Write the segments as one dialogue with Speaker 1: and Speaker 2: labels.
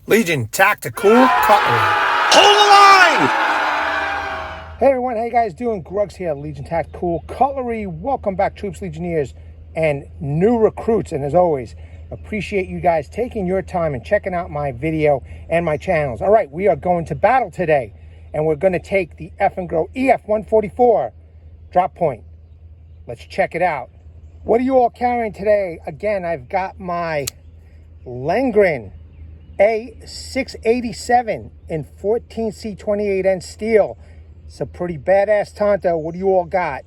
Speaker 1: Legion Tactical Cutlery.
Speaker 2: Hold the line!
Speaker 1: Hey everyone, how you guys doing? Grugs here, Legion Tactical Cutlery. Welcome back, troops, legionnaires, and new recruits. And as always, appreciate you guys taking your time and checking out my video and my channels. All right, we are going to battle today, and we're going to take the Eafengrow EF-144 drop point. Let's check it out. What are you all carrying today? Again, I've got my Lengren A687 in 14C28N steel. It's a pretty badass Tonto. What do you all got?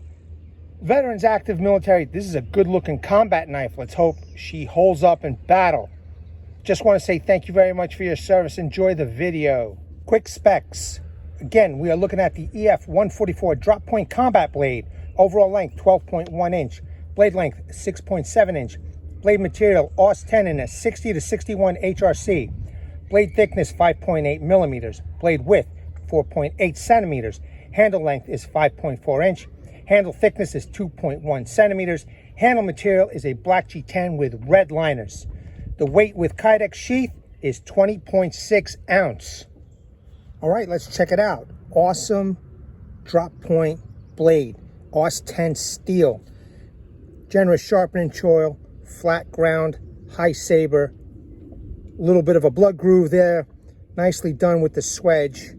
Speaker 1: Veterans, active military, this is a good looking combat knife. Let's hope she holds up in battle. Just want to say thank you very much for your service. Enjoy the video. Quick specs. Again, we are looking at the EF-144 drop point combat blade. Overall length 12.1 inch. Blade length 6.7 inch. Blade material AUS 10 in a 60 to 61 HRC. Blade thickness 5.8 millimeters. Blade width 4.8 centimeters. Handle length is 5.4 inch. Handle thickness is 2.1 centimeters. Handle material is a black G10 with red liners. The weight with Kydex sheath is 20.6 ounce. All right, let's check it out. Awesome drop point blade. AUS 10 steel. Generous sharpening choil. Flat ground, high saber, a little bit of a blood groove there, nicely done with the swedge,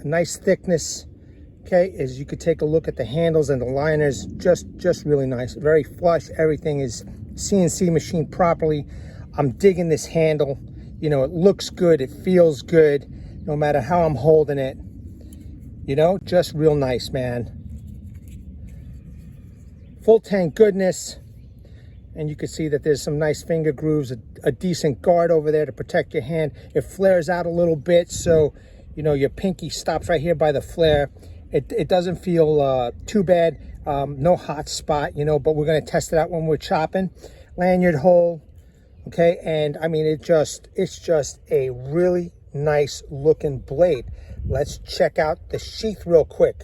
Speaker 1: a nice thickness. Okay, as you could take a look at the handles and the liners, just really nice, very flush. Everything is CNC machined properly. I'm digging this handle. You know, it looks good, it feels good, no matter how I'm holding it. You know, just real nice, man. Full Tang goodness. And you can see that there's some nice finger grooves, a decent guard over there to protect your hand. It flares out a little bit, so, you know, your pinky stops right here by the flare. It doesn't feel too bad, no hot spot, you know, but we're going to test it out when we're chopping. Lanyard hole, okay, and I mean, it's just a really nice looking blade. Let's check out the sheath real quick.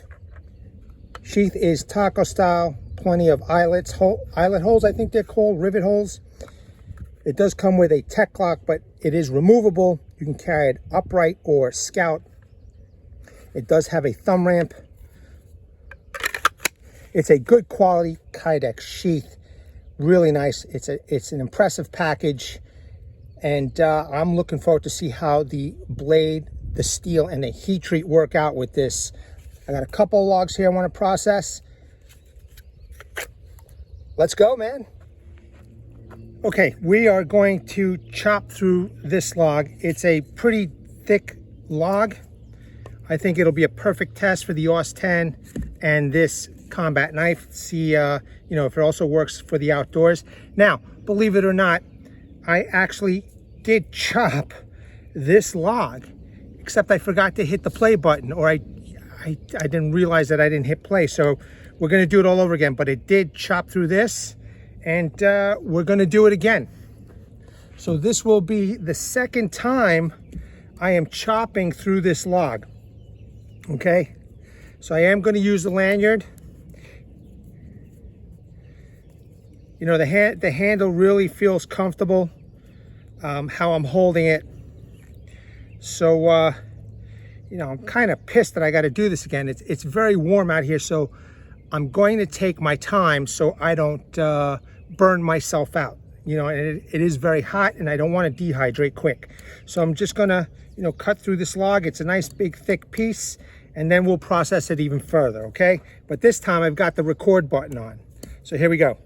Speaker 1: Sheath is taco style. Plenty of eyelet holes, I think they're called, rivet holes. It does come with a tech lock, but it is removable. You can carry it upright or scout. It does have a thumb ramp. It's a good quality Kydex sheath. Really nice. It's an impressive package. And I'm looking forward to see how the blade, the steel, and the heat treat work out with this. I got a couple of logs here I want to process. Let's go, man. Okay, we are going to chop through this log. It's a pretty thick log. I think it'll be a perfect test for the AUS 10 and this combat knife. See, you know, if it also works for the outdoors. Now, believe it or not, I actually did chop this log, except I forgot to hit the play button, or I didn't realize that I didn't hit play. So we're going to do it all over again, but it did chop through this, and we're going to do it again. So this will be the second time I am chopping through this log. Okay, so I am going to use the lanyard. You know, the handle really feels comfortable, how I'm holding it. So, you know, I'm kind of pissed that I got to do this again. It's very warm out here, so I'm going to take my time so I don't burn myself out. You know, and it is very hot, and I don't want to dehydrate quick. So I'm just going to, you know, cut through this log. It's a nice big thick piece, and then we'll process it even further, okay? But this time I've got the record button on. So here we go.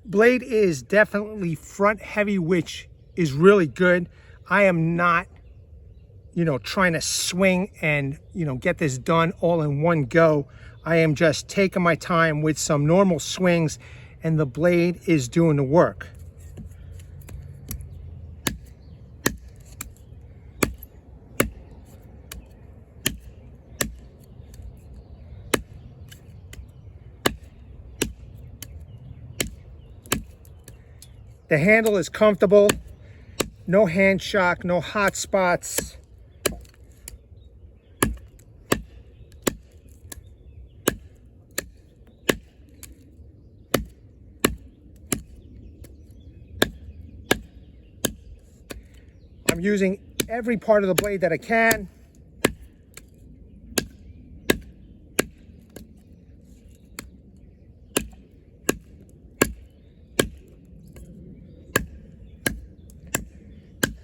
Speaker 1: Blade is definitely front heavy, which is really good. I am not, trying to swing and, get this done all in one go. I am just taking my time with some normal swings, and the blade is doing the work. The handle is comfortable, no hand shock, no hot spots. I'm using every part of the blade that I can.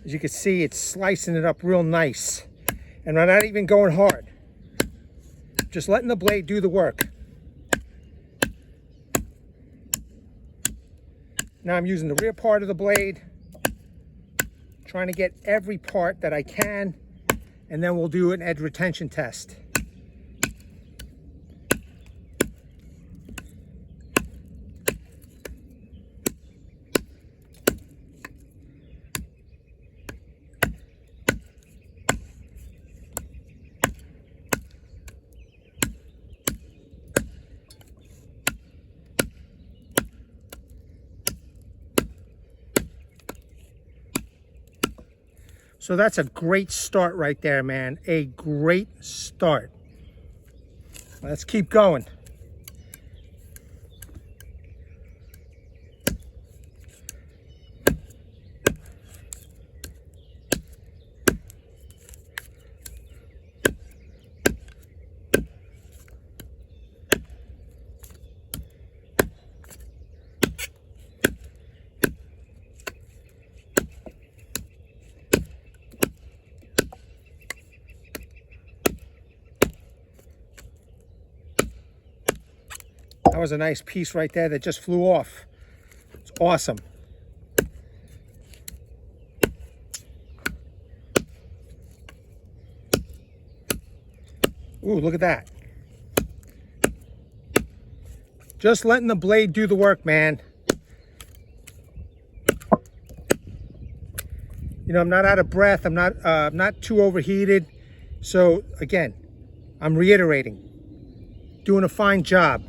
Speaker 1: As you can see, it's slicing it up real nice. And I'm not even going hard. Just letting the blade do the work. Now I'm using the rear part of the blade, trying to get every part that I can, and then we'll do an edge retention test. So that's a great start right there, man. A great start. Let's keep going. That was a nice piece right there that just flew off. It's awesome. Ooh, look at that. Just letting the blade do the work, man. I'm not out of breath. I'm not too overheated. So again, I'm reiterating, doing a fine job.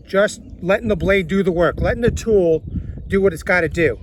Speaker 1: Just letting the blade do the work, letting the tool do what it's got to do.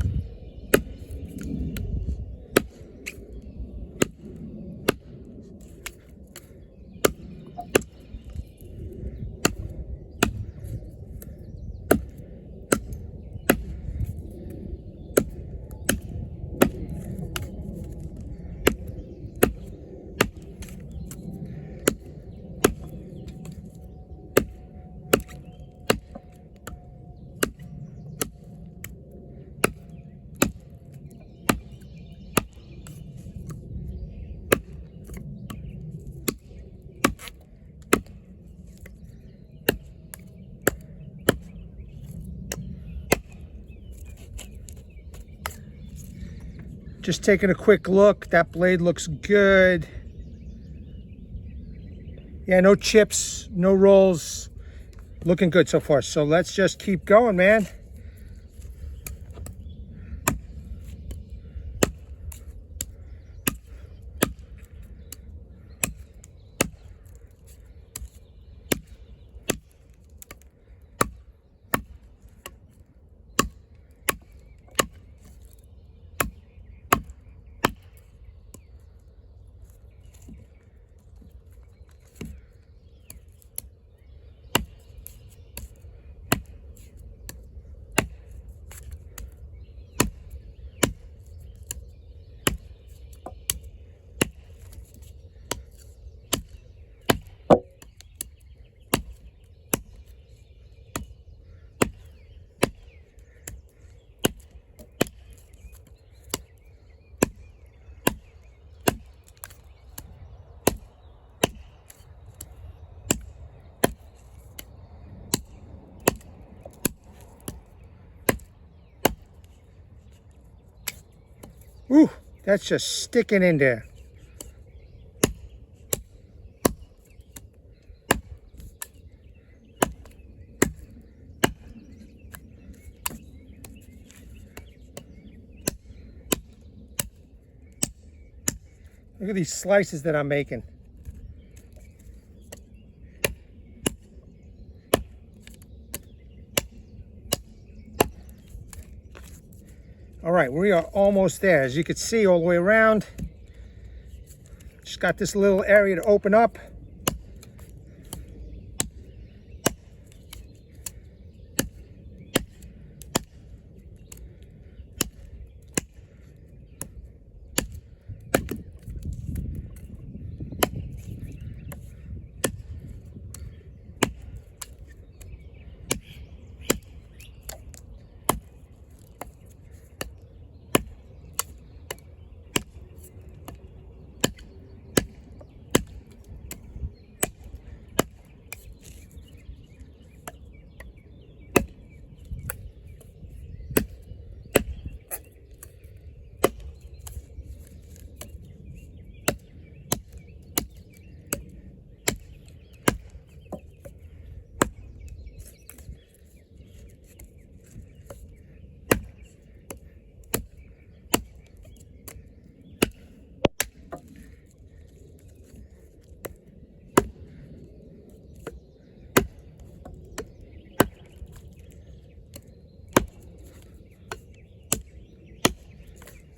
Speaker 1: Just taking a quick look. That blade looks good. Yeah, no chips, no rolls. Looking good so far. So let's just keep going, man. Ooh, That's just sticking in there. Look at these slices that I'm making. All right, we are almost there. As you can see all the way around, just got this little area to open up.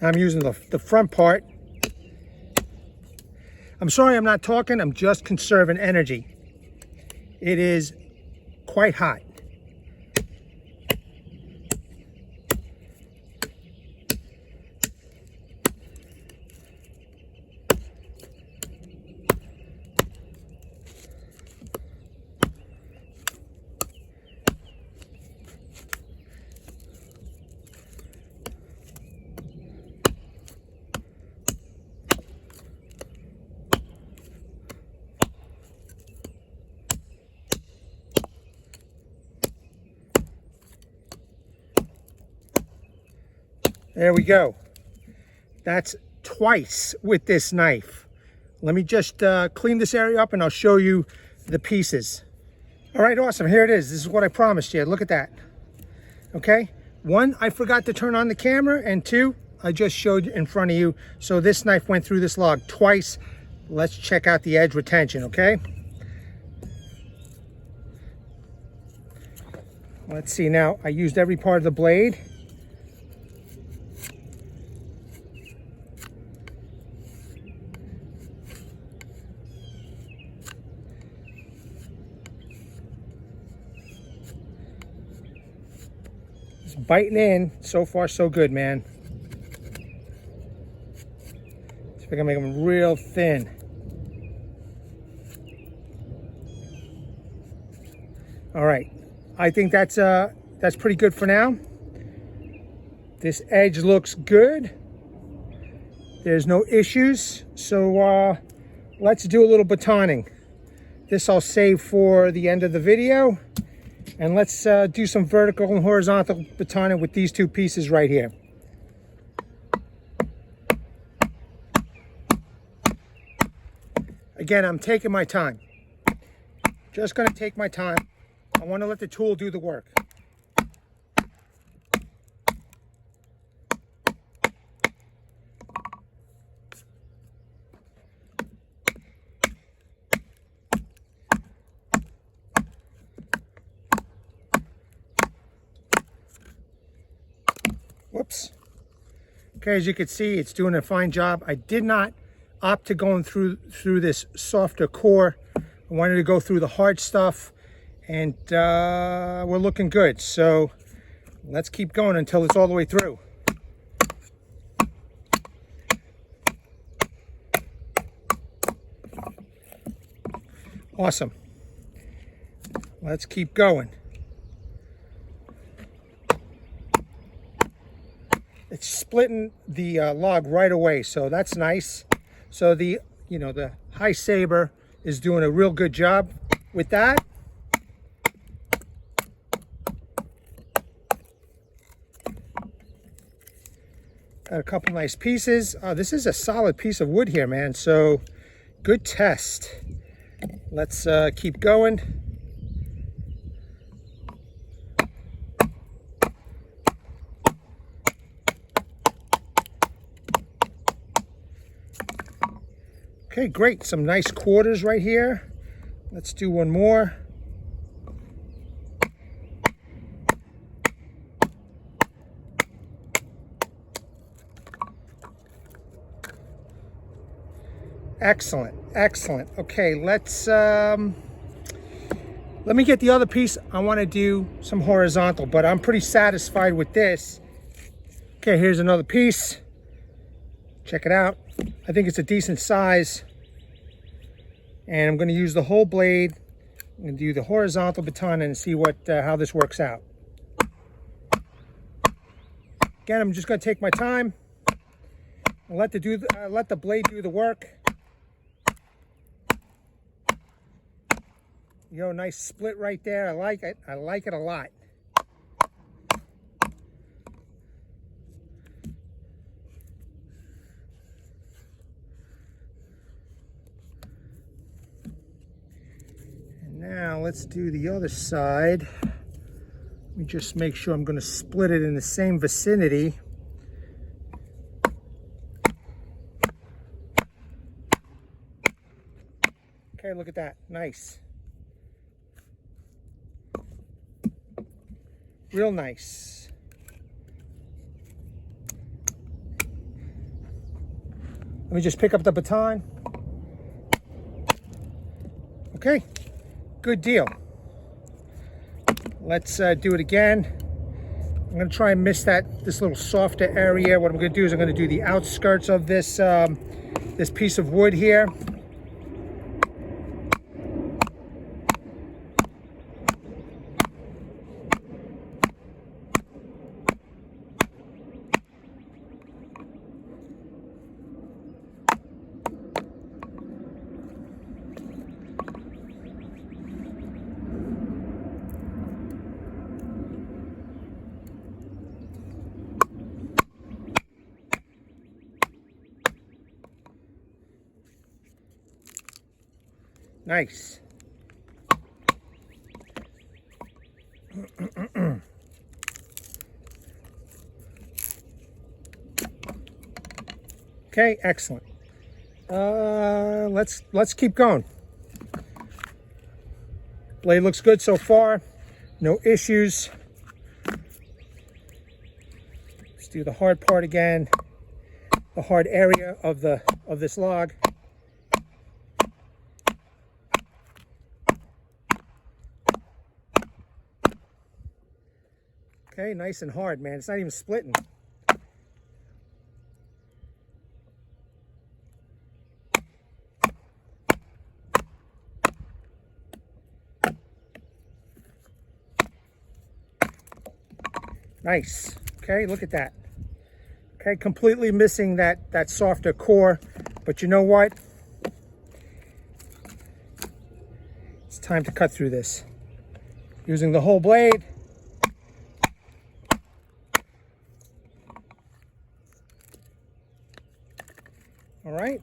Speaker 1: I'm using the front part. I'm sorry I'm not talking, I'm just conserving energy. It is quite hot. There we go. That's twice with this knife. Let me just clean this area up and I'll show you the pieces. All right, awesome. Here it is. This is what I promised you. Look at that. Okay. One, I forgot to turn on the camera, and two, I just showed in front of you. So this knife went through this log twice. Let's check out the edge retention, okay? Let's see now. I used every part of the blade. Biting in. So far so good, man. See if I can make them real thin. All right, I think that's pretty good for now. This edge looks good. There's no issues, so let's do a little batoning. This I'll save for the end of the video. And let's do some vertical and horizontal batoning with these two pieces right here. Again, I'm taking my time. Just gonna take my time. I want to let the tool do the work. Whoops. Okay, as you can see, it's doing a fine job. I did not opt to going through this softer core. I wanted to go through the hard stuff, and we're looking good. So let's keep going until it's all the way through. Awesome. Let's keep going. It's splitting the log right away, so that's nice. So the high saber is doing a real good job with that. Got a couple nice pieces. This is a solid piece of wood here, man. So good test. Let's keep going. Okay, great. Some nice quarters right here. Let's do one more. Excellent, excellent. Okay, let me get the other piece. I want to do some horizontal, but I'm pretty satisfied with this. Okay, here's another piece. Check it out. I think it's a decent size. And I'm going to use the whole blade. I'm going to do the horizontal baton and see what how this works out. Again, I'm just going to take my time and let the blade do the work. You know, nice split right there. I like it. I like it a lot. Now let's do the other side. Let me just make sure I'm going to split it in the same vicinity. Okay, look at that. Nice. Real nice. Let me just pick up the baton. Okay. Good deal. Let's do it again. I'm going to try and miss this little softer area. What I'm going to do is I'm going to do the outskirts of this this piece of wood here. Nice. Okay, excellent. Let's keep going. Blade looks good so far. No issues. Let's do the hard part again. The hard area of this log. Okay, nice and hard, man. It's not even splitting. Nice. Okay, look at that. Okay, completely missing that softer core, but you know what? It's time to cut through this. Using the whole blade. All right.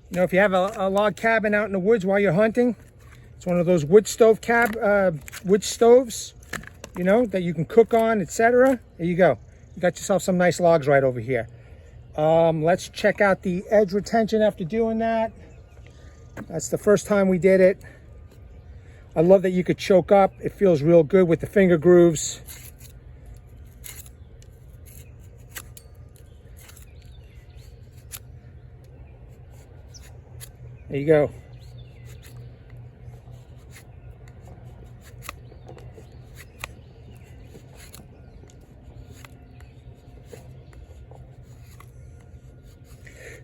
Speaker 1: You know, if you have a log cabin out in the woods while you're hunting, it's one of those wood stoves, you know, that you can cook on, etc. There you go. You got yourself some nice logs right over here. Let's check out the edge retention after doing that. That's the first time we did it. I love that you could choke up. It feels real good with the finger grooves. There you go.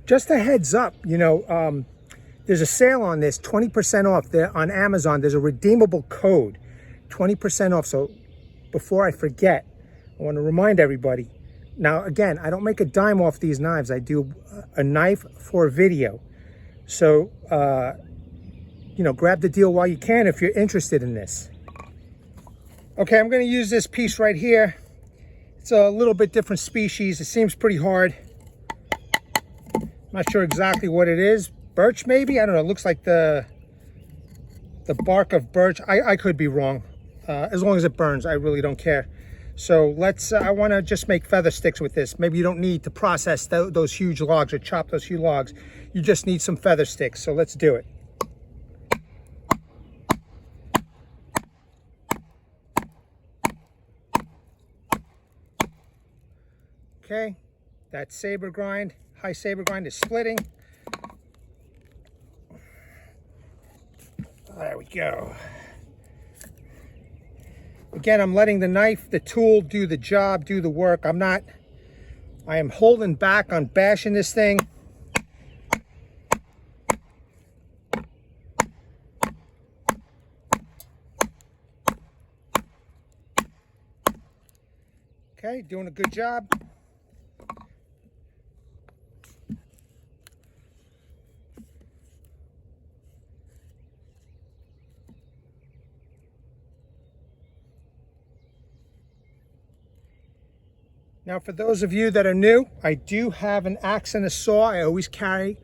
Speaker 1: Just a heads up, you know, there's a sale on this, 20% off there on Amazon. There's a redeemable code, 20% off. So before I forget, I want to remind everybody. Now, again, I don't make a dime off these knives. I do a knife for a video. So, you know, grab the deal while you can if you're interested in this. Okay, I'm going to use this piece right here. It's a little bit different species. It seems pretty hard. I'm not sure exactly what it is. Birch maybe? I don't know. It looks like the bark of birch. I could be wrong. As long as it burns, I really don't care. So let's, I want to just make feather sticks with this. Maybe you don't need to process those huge logs or chop those huge logs. You just need some feather sticks. So let's do it. Okay, that saber grind, high saber grind is splitting. There we go. Again, I'm letting the knife, the tool, do the job, do the work. I am holding back on bashing this thing. Okay, doing a good job. Now, for those of you that are new, I do have an axe and a saw. I always carry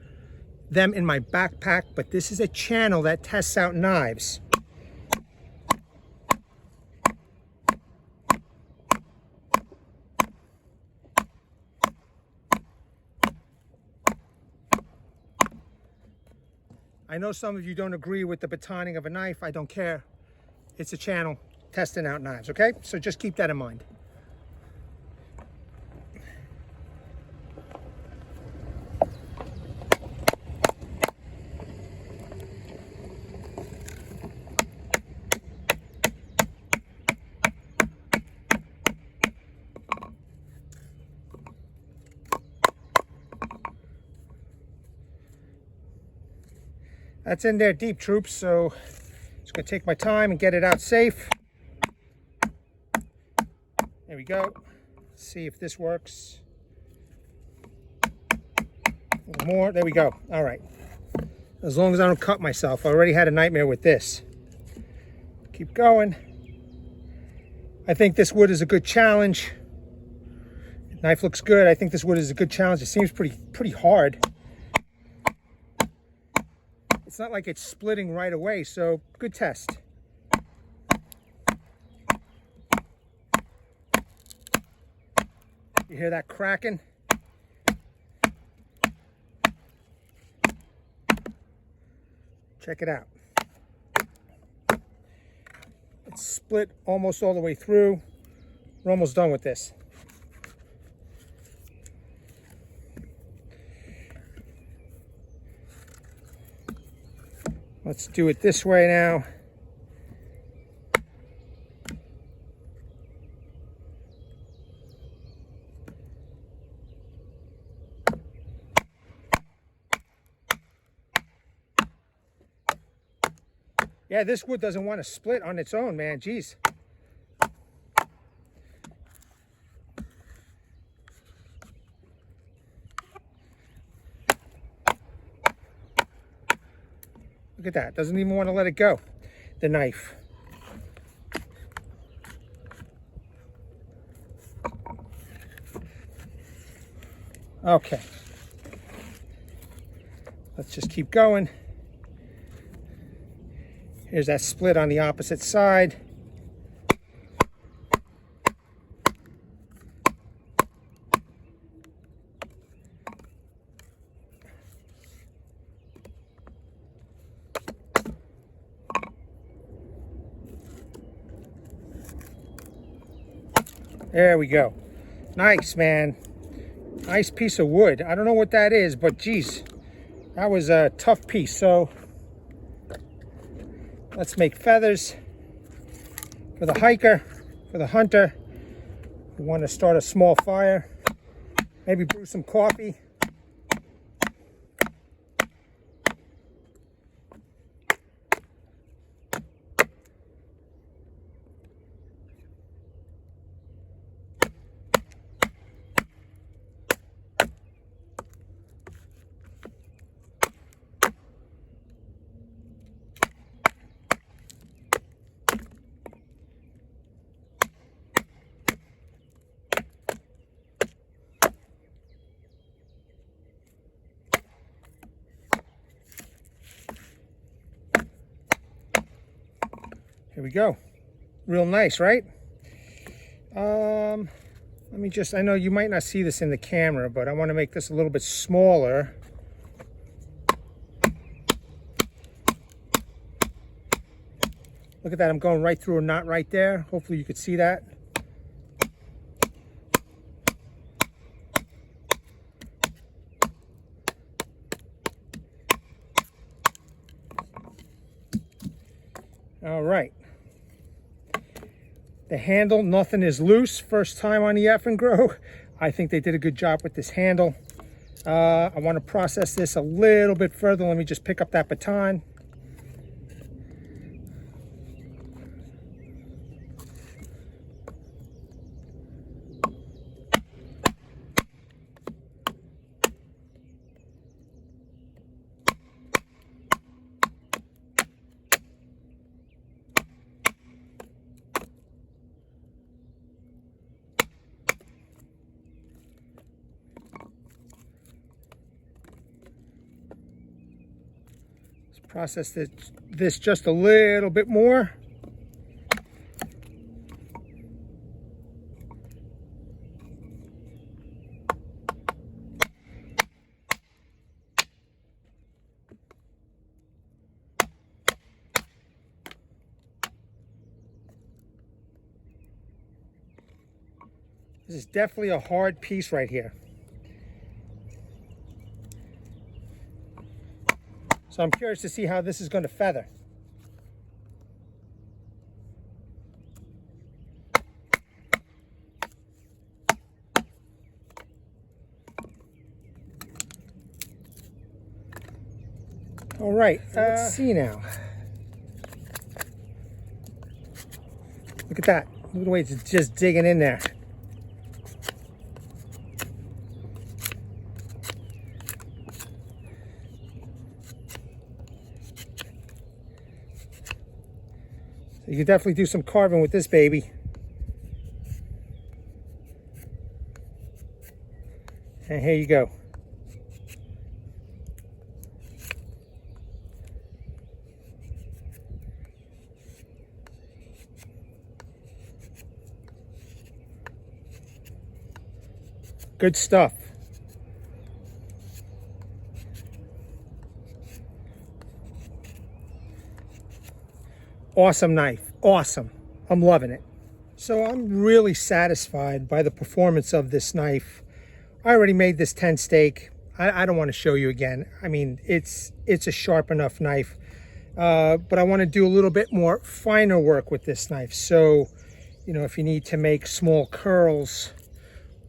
Speaker 1: them in my backpack, but this is a channel that tests out knives. I know some of you don't agree with the batoning of a knife. I don't care. It's a channel testing out knives, okay? So just keep that in mind. That's in there deep, troops, so just gonna take my time and get it out safe. There we go. Let's see if this works. A little more, there we go. All right. As long as I don't cut myself. I already had a nightmare with this. Keep going. I think this wood is a good challenge. The knife looks good. I think this wood is a good challenge. It seems pretty hard. It's not like it's splitting right away, so good test. You hear that cracking? Check it out. It's split almost all the way through. We're almost done with this. Let's do it this way now. Yeah, this wood doesn't want to split on its own, man. Jeez. Look at that. Doesn't even want to let it go, the knife. Okay. Let's just keep going. Here's that split on the opposite side. There we go. Nice, man. Nice piece of wood. I don't know what that is, but geez, that was a tough piece. So let's make feathers for the hiker, for the hunter. We want to start a small fire. Maybe brew some coffee. Here we go. Real nice, right? Let me just, I know you might not see this in the camera, but I want to make this a little bit smaller. Look at that, I'm going right through a knot right there. Hopefully you could see that. All right. The handle, nothing is loose. First time on the Eafengrow. I think they did a good job with this handle. I want to process this a little bit further. Let me just pick up that baton. Process this just a little bit more. This is definitely a hard piece right here. So I'm curious to see how this is going to feather. All right, let's see now. Look at that. Look at the way it's just digging in there. You can definitely do some carving with this baby. And here you go. Good stuff. Awesome knife, awesome. I'm loving it. So I'm really satisfied by the performance of this knife. I already made this 10 steak. I don't want to show you again. I mean, it's a sharp enough knife, but I want to do a little bit more finer work with this knife. So, you know, if you need to make small curls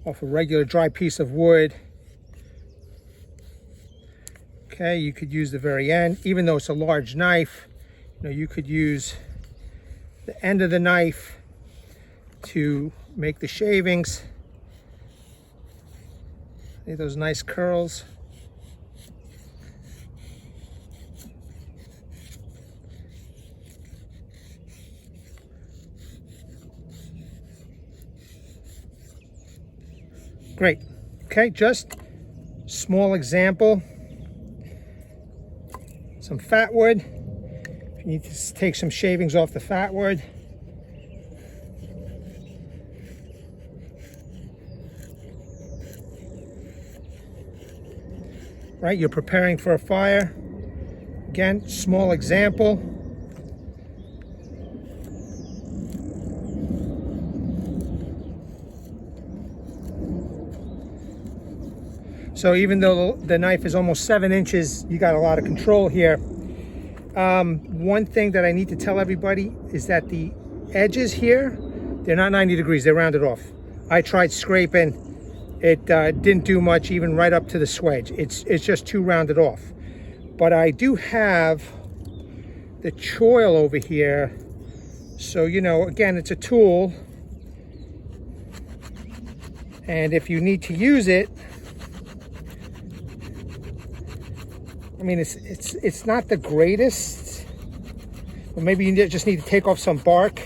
Speaker 1: off a regular dry piece of wood, okay, you could use the very end. Even though it's a large knife, you know, you could use the end of the knife to make the shavings. See those nice curls. Great. Okay, just small example. Some fat wood. You need to take some shavings off the fat wood. Right, you're preparing for a fire. Again, small example. So even though the knife is almost 7 inches, you got a lot of control here. One thing that I need to tell everybody is that the edges here, they're not 90 degrees, they're rounded off. I tried scraping, it didn't do much, even right up to the swedge. It's just too rounded off. But I do have the choil over here. So, you know, again, it's a tool. And if you need to use it, I mean, it's not the greatest, but maybe you just need to take off some bark.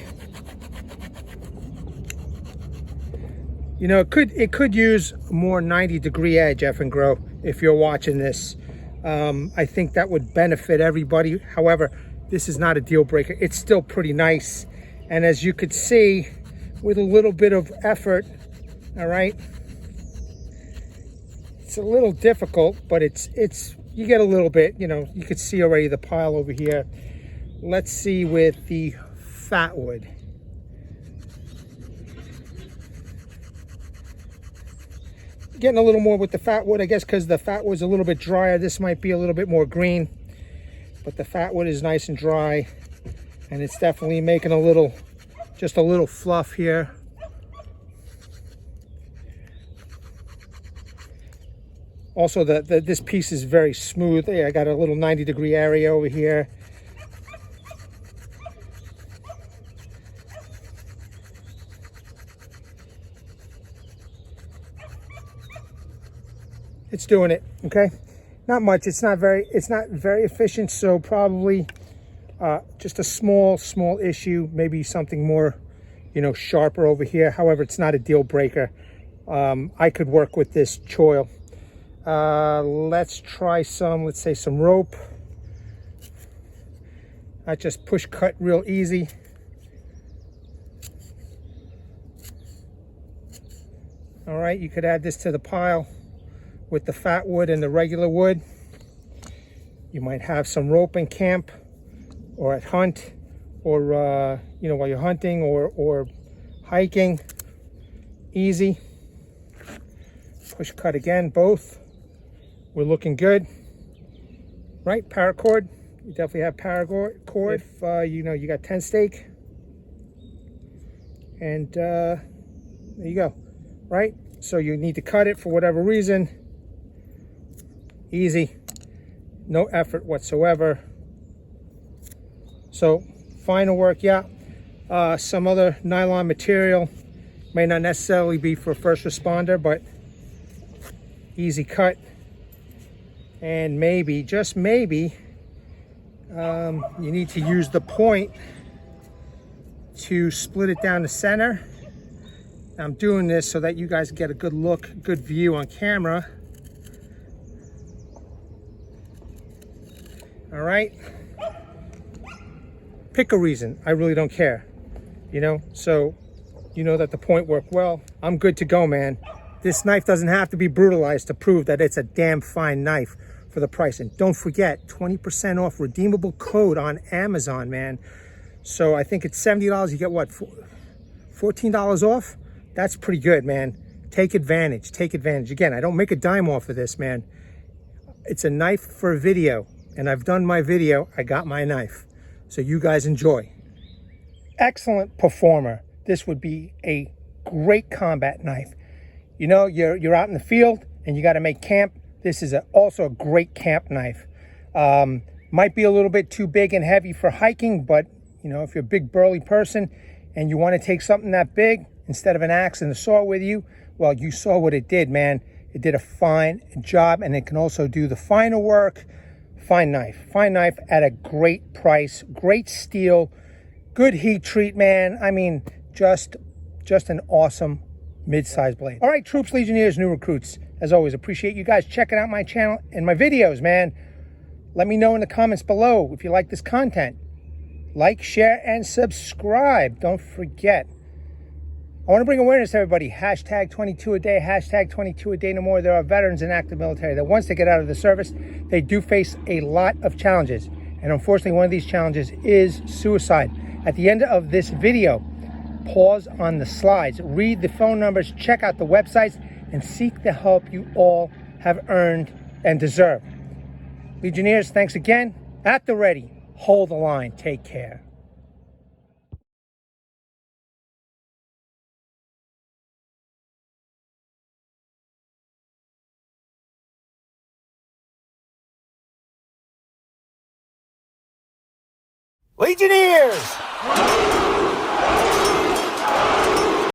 Speaker 1: You know, it could use a more 90-degree edge, Eafengrow, if you're watching this. I think that would benefit everybody. However, this is not a deal breaker. It's still pretty nice. And as you could see, with a little bit of effort, all right, it's a little difficult, but it's you get a little bit, you know, you could see already the pile over here. Let's see with the fat wood. Getting a little more with the fat wood, I guess, because the fat wood's a little bit drier. This might be a little bit more green, but the fat wood is nice and dry, and it's definitely making a little, just a little fluff here. Also, this piece is very smooth. Hey, I got a little 90-degree area over here. It's doing it, okay? Not much. It's not very efficient, so probably just a small issue, maybe something more, you know, sharper over here. However, it's not a deal breaker. I could work with this choil. Let's try some, let's say some rope. I just push cut real easy. All right, you could add this to the pile with the fat wood and the regular wood. You might have some rope in camp or at hunt, or you know, while you're hunting or hiking. Easy. Push cut again, both. We're looking good, right? Paracord. You definitely have paracord if you know you got 10 stake, and there you go, right? So you need to cut it for whatever reason. Easy, no effort whatsoever. So final work, yeah. Some other nylon material may not necessarily be for a first responder, but easy cut. And maybe, just maybe, you need to use the point to split it down the center. I'm doing this so that you guys get a good look, good view on camera. All right, pick a reason. I really don't care, you know, so you know that the point worked well. I'm good to go, man. This knife doesn't have to be brutalized to prove that it's a damn fine knife for the price. And don't forget, 20% off redeemable code on Amazon, man. So I think it's $70. You get what, $14 off? That's pretty good, man. Take advantage, take advantage. Again, I don't make a dime off of this, man. It's a knife for a video. And I've done my video, I got my knife. So you guys enjoy. Excellent performer. This would be a great combat knife. You know, you're out in the field and you got to make camp. This is also a great camp knife. Might be a little bit too big and heavy for hiking, but you know, if you're a big burly person and you want to take something that big instead of an axe and a saw with you, well, you saw what it did, man. It did a fine job, and it can also do the finer work. Fine knife at a great price, great steel, good heat treat, man. I mean, just an awesome mid-sized blade. All right, troops, legionnaires, new recruits, as always, appreciate you guys checking out my channel and my videos, man. Let me know in the comments below if you like this content. Like, share, and subscribe. Don't forget. I want to bring awareness to everybody. Hashtag 22 a day, hashtag 22 a day no more. There are veterans in active military that once they get out of the service, they do face a lot of challenges. And unfortunately, one of these challenges is suicide. At the end of this video, pause on the slides, read the phone numbers, check out the websites, and seek the help you all have earned and deserve. Legionnaires, thanks again. At the ready, hold the line. Take care.
Speaker 2: Legionnaires!